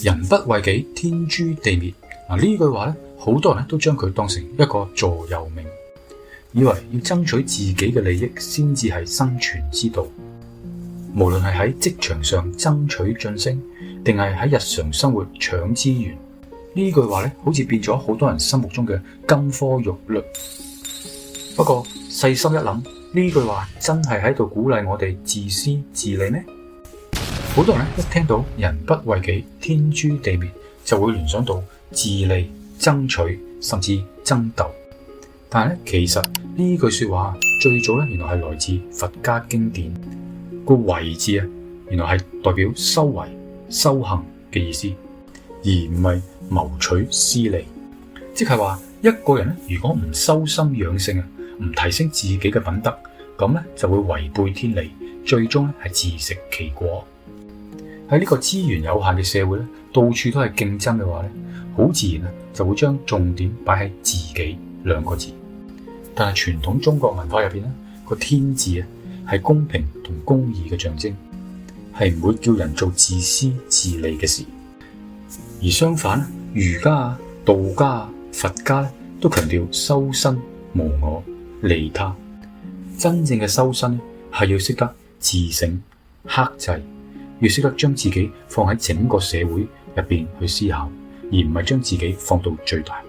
人不為己，天誅地滅。呢句話咧，好多人都將佢當成一個座右銘，以為要爭取自己嘅利益先至係生存之道。無論係喺職場上爭取晉升，定係喺日常生活搶資源，呢句話咧，好似變咗好多人心目中嘅金科玉律。不過細心一諗，呢句話真係喺度鼓勵我哋自私自利咩？好多人一聽到人不為己，天誅地滅，就會聯想到自利、爭取，甚至爭鬥。但係其實呢句說話最早原來係來自佛家經典。個為字原來係代表修為、修行嘅意思，而唔係謀取私利。即係話一個人如果唔修心養性，唔提升自己嘅品德，咁就會違背天理，最終係自食其果。喺呢個資源有限嘅社會，到處都係競爭嘅話，好自然就會將重點擺喺自己兩個字。但係傳統中國文化入邊，個天字係公平同公義嘅象徵，係唔會叫人做自私自利嘅事。而相反，儒家、道家、佛家都強調修身無我、利他。真正嘅修身係要識得自省、克制，要識得將自己放喺整個社會入邊去思考，而唔係將自己放到最大。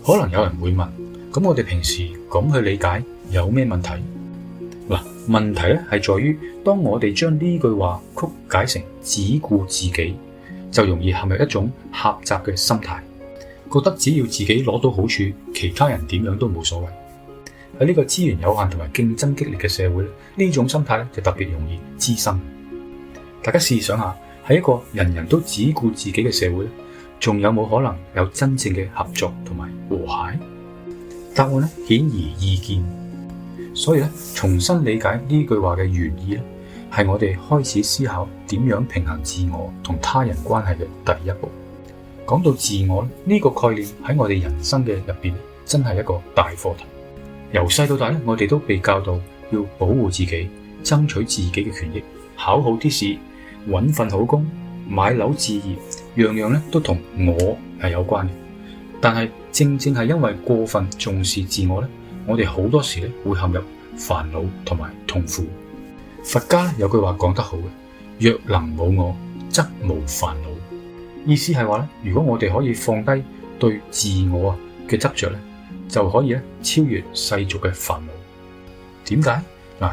可能有人會問，咁我哋平時咁去理解有咩問題？問題係在於，當我哋將呢句話曲解成只顧自己，就容易陷入一種狹窄嘅心態，覺得只要自己攞到好處，其他人點樣都冇所謂。喺呢個資源有限同埋競爭激烈嘅社會，呢種心態就特別容易滋生。大家試想下，喺一個人人都只顧自己嘅社會，仲有冇可能有真正嘅合作同埋和諧？答案顯而易見。所以重新理解呢句話嘅原意係我哋開始思考點樣平衡自我同他人關係嘅第一步。講到自我呢個概念喺我哋人生嘅入邊真係一個大課題。由細到大我哋都被教導要保護自己，爭取自己嘅權益，考好啲試，搵份好工，買樓置業，樣樣都同我係有關嘅。但係正係因為過分重視自我，我哋好多時會陷入煩惱同埋痛苦。佛家有句話講得好嘅，若能無我，則無煩惱。意思係話如果我哋可以放低對自我嘅執着，就可以超越世俗嘅煩惱。點解？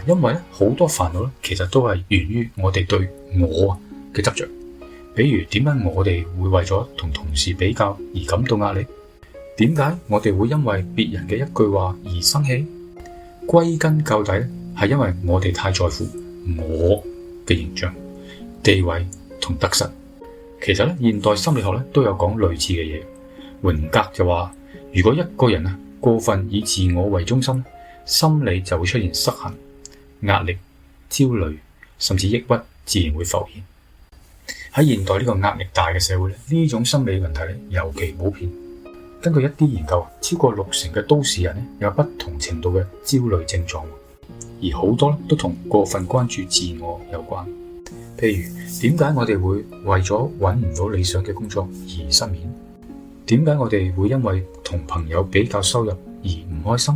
因為好多煩惱其實都係源於我哋對我嘅執着。比如點解我哋會為咗同同事比較而感到壓力？點解我哋會因為別人嘅一句話而生氣？歸根究底係因為我哋太在乎我嘅形象、地位同得失。其實現代心理學都有講類似嘅嘢。榮格就話，如果一個人過分以自我為中心，心理就會出現失衡、壓力、焦慮，甚至抑鬱自然會浮現。喺現代呢個壓力大嘅社會，呢種心理問題尤其普遍。根據一啲研究，超過60%嘅都市人有不同程度嘅焦慮症狀，而好多都同過分關注自我有關。譬如點解我哋會為咗揾唔到理想嘅工作而失眠？點解我哋會因為同朋友比較收入而唔開心？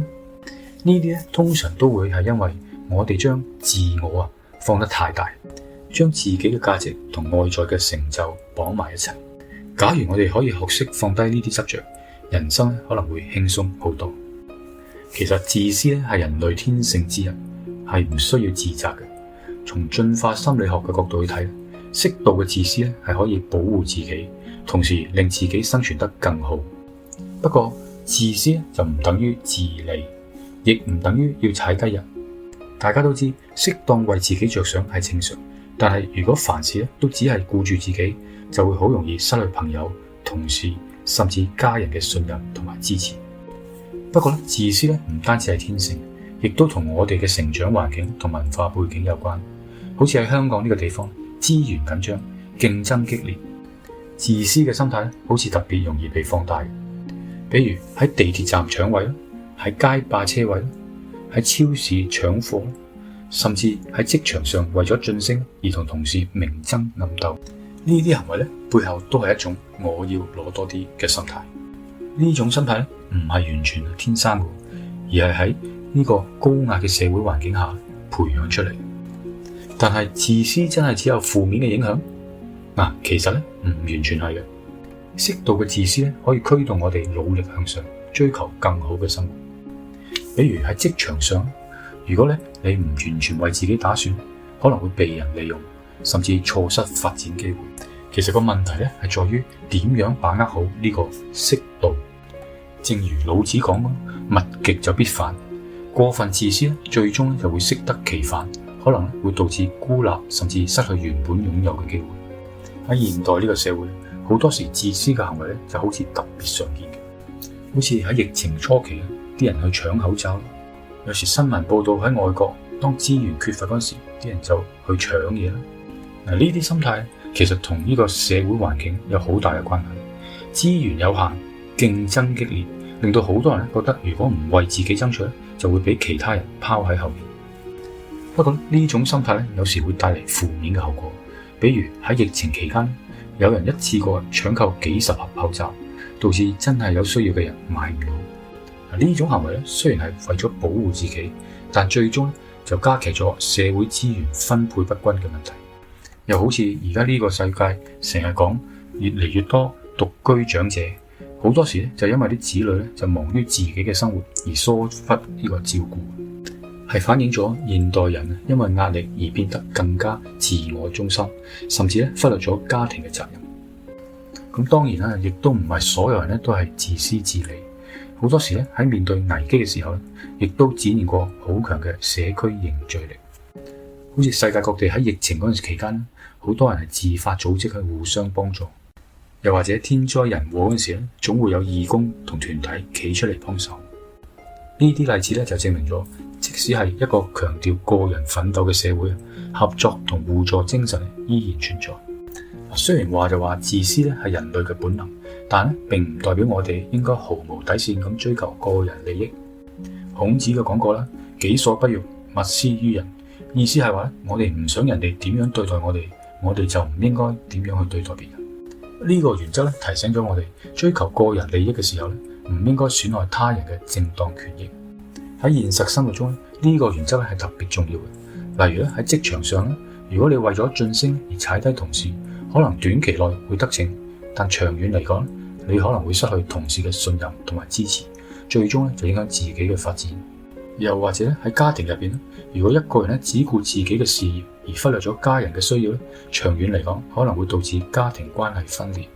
呢啲通常都會係因為我哋將自我放得太大，將自己嘅價值同外在嘅成就綁埋一齊。假如我哋可以學識放低呢啲執着，人生可能會輕鬆好多。其實自私係人類天性之一，係唔需要自責嘅。從進化心理學嘅角度去睇，適度嘅自私係可以保護自己，同時令自己生存得更好。不過自私就唔等於自利，亦唔等於要踩低人。大家都知適當為自己着想係正常，但係如果凡事都只係顧住自己，就會好容易失去朋友、同事甚至家人嘅信任同埋支持。不過自私唔單止係天性，亦都同我哋嘅成長環境同文化背景有關。好似喺香港呢個地方，資源緊張，競爭激烈，自私嘅心態好似特別容易被放大。比如喺地鐵站搶位，喺街霸車位，喺超市搶貨，甚至喺職場上為咗晉升而同同事明爭暗鬥。呢啲行為咧，背後都係一種我要攞多啲嘅心態。呢種心態咧，唔係完全係天生嘅，而係喺呢個高壓嘅社會環境下培養出嚟。但係自私真係只有負面嘅影響？其實咧唔完全係嘅。適度嘅自私咧，可以驅動我哋努力向上，追求更好嘅生活。比如喺職場上，如果咧你唔完全為自己打算，可能會被人利用，甚至錯失發展機會。其實個問題咧係在於點樣把握好呢個適度。正如老子講嘅，物極就必反。過分自私咧，最終咧就會適得其反，可能會導致孤立，甚至失去原本擁有嘅機會。喺現代呢個社會，好多時自私嘅行為咧就好似特別常見嘅，好似喺疫情初期啲人去搶口罩，有時新聞報道喺外國，當資源缺乏嗰時，啲人就去搶嘢啦。呢啲心態其實同呢個社會環境有好大嘅關係。資源有限，競爭激烈，令到好多人覺得如果唔為自己爭取，就會俾其他人拋喺後面。不過呢種心態有時會帶嚟負面嘅後果，比如喺疫情期間，有人一次過搶購幾十盒口罩，導致真係有需要嘅人買唔到。呢種行為雖然係為咗保護自己，但最終就加劇咗社會資源分配不均嘅問題。又好似而家呢個世界成日講越嚟越多獨居長者，好多時就因為啲子女就忙於自己嘅生活而疏忽呢個照顧，係反映咗現代人因為壓力而變得更加自我中心，甚至忽略咗家庭嘅責任。咁當然啦，亦都唔係所有人都係自私自利，好多時喺面對危機嘅時候亦都展現過好強嘅社區凝聚力。好似世界各地喺疫情嗰陣時期間，好多人係自發組織去互相幫助，又或者天災人禍嗰陣時總會有義工同團體企出嚟幫手。呢啲例子就證明咗，即使係一個強調個人奮鬥嘅社會，合作同互助精神依然存在。雖然話就話自私係人類嘅本能，但並唔代表我哋應該毫無底線咁追求個人利益。孔子講過啦，己所不欲，勿施於人。意思係話我哋唔想人哋點樣對待我哋就唔應該點樣去對待別人。呢個原則提醒咗我哋，追求個人利益嘅時候唔應該損害他人嘅正當權益。喺現實生活中呢個原則係特別重要嘅。例如喺職場上，如果你為咗晉升而踩低同事，可能短期內會得逞，但長遠嚟講，你可能會失去同事嘅信任同埋支持，最終就影響自己嘅發展。又或者喺家庭入邊，如果一個人只顧自己嘅事業而忽略咗家人嘅需要，長遠嚟講可能會導致家庭關係分裂。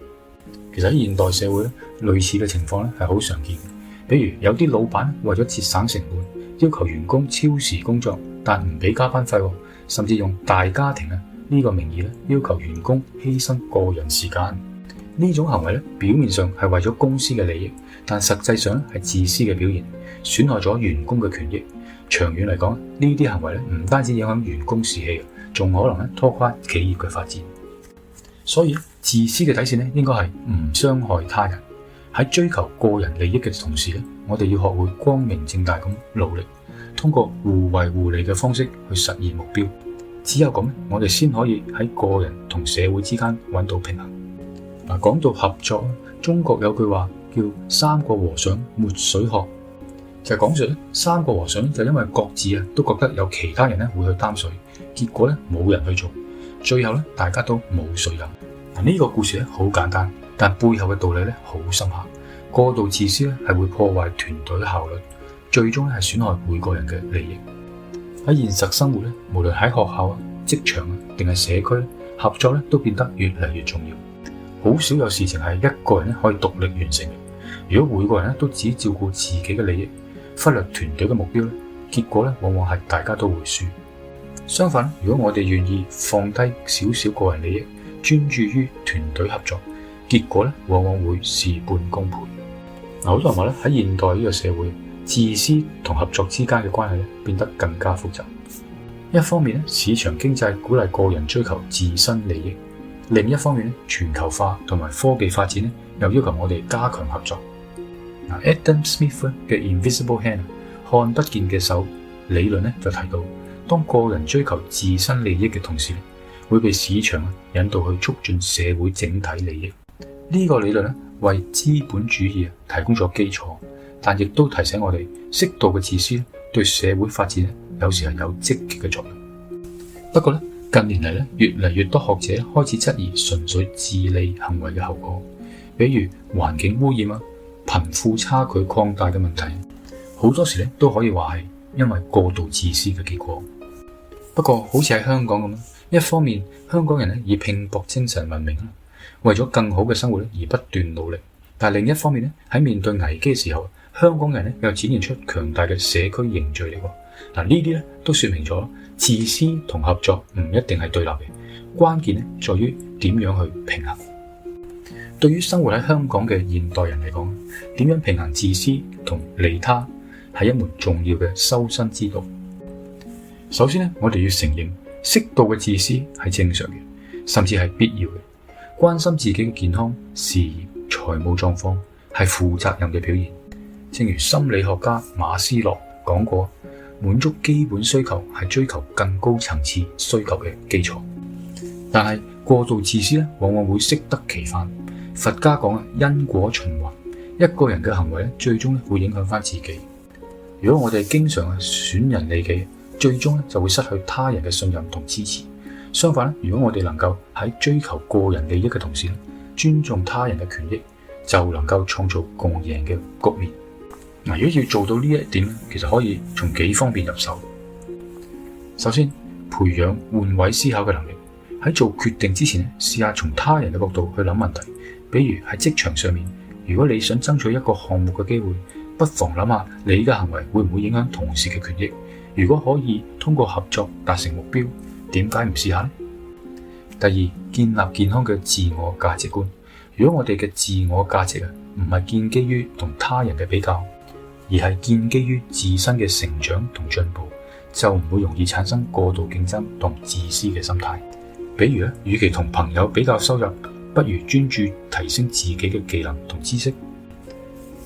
其實喺現代社會類似嘅情況係好常見嘅，比如有啲老闆為咗節省成本，要求員工超時工作，但唔俾加班費，甚至用大家庭呢個名義要求員工犧牲個人時間。呢種行為表面上係為咗公司嘅利益，但實際上係自私嘅表現，損害咗員工嘅權益。長遠嚟講，呢啲行為唔單止影響員工士氣，仲可能拖垮企業嘅發展。所以自私嘅底線應該係唔傷害他人。喺追求個人利益嘅同時，我哋要學會光明正大咁努力，通過互惠互利嘅方式去實現目標。只有咁，我哋先可以喺個人同社會之間揾到平衡。講到合作，中國有句話叫三個和尚沒水喝，就係講述三個和尚就因為各自都覺得有其他人會去擔水，結果冇人去做，最後大家都冇水飲。呢個故事好簡單，但背後嘅道理好深刻。過度自私係會破壞團隊效率，最終係損害每個人嘅利益。喺現實生活無論喺學校、職場定係社區，合作都變得越嚟越重要。好少有事情係一個人可以獨力完成嘅。如果每個人都只照顧自己嘅利益，忽略團隊嘅目標，結果往往係大家都會輸。相反，如果我哋願意放低少少個人利益，專注於團隊合作，結果往往會事半功倍。好多人話喺現代呢個社會，自私同合作之間嘅關係變得更加複雜。一方面市場經濟鼓勵個人追求自身利益，另一方面全球化同埋科技發展又要求我哋加強合作。Adam Smith 嘅 Invisible Hand 看不見嘅手理論就提到，當個人追求自身利益嘅同時，會被市場引導去促進社會整體利益。呢個理論為資本主義提供咗基礎，但亦都提醒我哋適度嘅自私對社會發展有時係有積極嘅作用。不過近年嚟越嚟越多學者開始質疑純粹自利行為嘅後果，比如環境污染貧富差距擴大嘅問題，好多時都可以話係因為過度自私嘅結果。不過好似喺香港咁，一方面香港人以拼搏精神聞名，為咗更好嘅生活而不斷努力，但另一方面喺面對危機嘅時候，香港人又展現出強大嘅社區凝聚力。呢啲都說明咗自私同合作唔一定係對立嘅，關鍵在於點樣去平衡。對於生活喺香港嘅現代人嚟講，點樣平衡自私同利他係一門重要嘅修身之道。首先我哋要承認適度嘅自私係正常嘅，甚至係必要嘅。關心自己嘅健康、事業、財務狀況係負責任嘅表現。正如心理學家馬斯洛講過，滿足基本需求係追求更高層次需求嘅基礎。但係過度自私往往會適得其反。佛家講因果循環，一個人嘅行為最終會影響翻自己。如果我哋經常損人利己，最終就會失去他人嘅信任同支持。相反，如果我哋能夠喺追求個人利益嘅同時尊重他人嘅權益，就能夠創造共贏嘅局面。如果要做到呢一點，其實可以從幾方面入手。首先，培養換位思考嘅能力。喺做決定之前，試下從他人嘅角度去諗問題。比如喺職場上面，如果你想爭取一個項目嘅機會，不妨諗下你嘅行為會唔會影響同事嘅權益。如果可以通過合作達成目標，點解唔試下呢？第二，建立健康嘅自我價值觀。如果我哋嘅自我價值唔係建基於同他人嘅比較，而係建基於自身嘅成長同進步，就唔會容易產生過度競爭同自私嘅心態。比如與其同朋友比較收入，不如專注提升自己嘅技能同知識。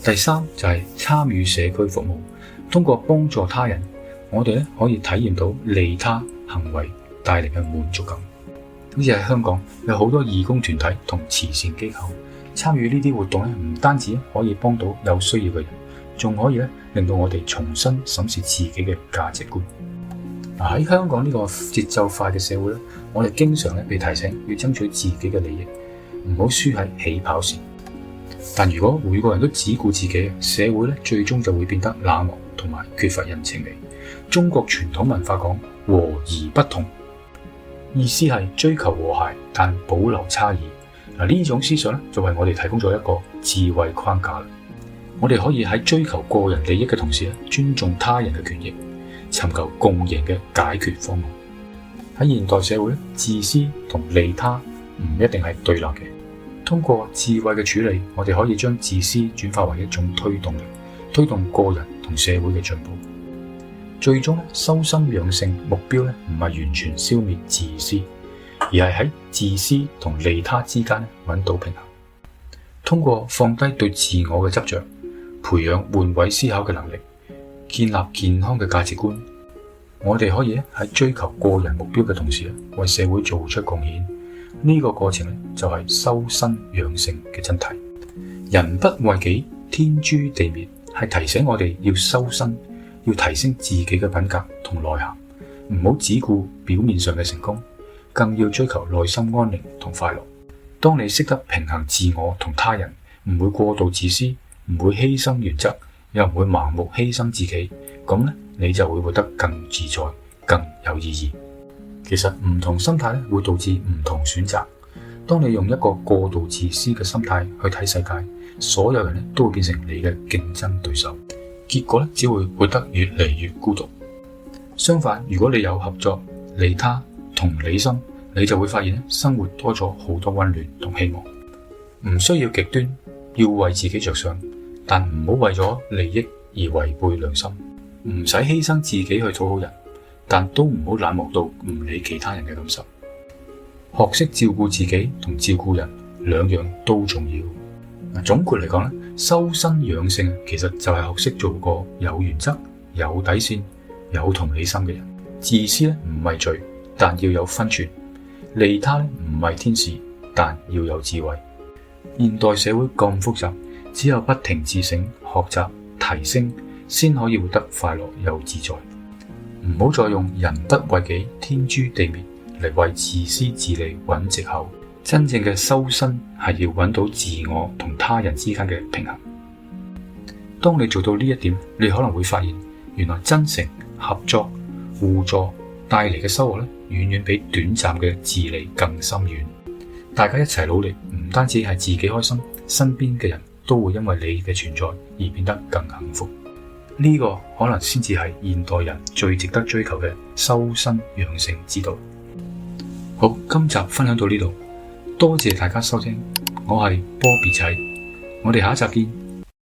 第三就係參與社區服務，通過幫助他人，我哋可以體驗到利他行為帶嚟嘅滿足感。好似喺香港有好多義工團體同慈善機構，參與呢啲活動唔單止可以幫到有需要嘅人，仲可以令到我哋重新審視自己嘅價值觀。喺香港呢個節奏快嘅社會，我哋經常被提醒要爭取自己嘅利益，唔好輸喺起跑線。但如果每個人都只顧自己，社會最終就會變得冷漠同埋缺乏人情味。中國傳統文化講和而不同，意思係追求和諧但保留差異。呢種思想就為我哋提供咗一個智慧框架。我哋可以喺追求個人利益嘅同時，尊重他人嘅權益，尋求共贏嘅解決方案。喺現代社會，自私同利他唔一定係對立嘅。通過智慧嘅處理，我哋可以將自私轉化為一種推動力，推動個人同社會嘅進步。最終修身養性目標唔係完全消滅自私，而係喺自私同利他之間揾到平衡。通過放低對自我嘅執着，培養換位思考嘅能力，建立健康嘅價值觀，我哋可以喺追求個人目標嘅同時，為社會做出貢獻。呢個過程就係修身養性嘅真諦。人不為己，天誅地滅，係提醒我哋要修身，要提升自己嘅品格同內涵，唔好只顧表面上嘅成功，更要追求內心安寧同快樂。當你識得平衡自我同他人，唔會過度自私，唔會犧牲原則，又唔會盲目犧牲自己，咁你就會活得更自在，更有意義。其實唔同心態會導致唔同選擇。當你用一個過度自私嘅心態去睇世界，所有人都會變成你嘅競爭對手，結果只會活得越嚟越孤獨。相反，如果你有合作、利他、同理心，你就會發現生活多咗好多溫暖同希望。唔需要極端，要為自己着想，但唔好為咗利益而違背良心。唔使犧牲自己去討好人，但都唔好冷漠到唔理其他人嘅感受。學識照顧自己同照顧人，兩樣都重要。總括嚟講，修身養性其實就係學識做個有原則、有底線、有同理心嘅人。自私唔係罪，但要有分寸。利他唔係天使，但要有智慧。現代社會咁複雜，只有不停自省、學習、提升，先可以活得快樂又自在。唔好再用人不為己，天誅地滅嚟為自私自利揾藉口。真正嘅修身係要揾到自我同他人之間嘅平衡。當你做到呢一點，你可能會發現，原來真誠、合作、互助帶嚟嘅收穫遠遠比短暫嘅自利更深遠。大家一齊努力，唔單止係自己開心，身邊嘅人都會因為你嘅存在而變得更幸福。呢個可能先至係現代人最值得追求嘅修身養性之道。好，今集分享到呢度，多謝大家收聽，我係波比仔，我哋下一集見。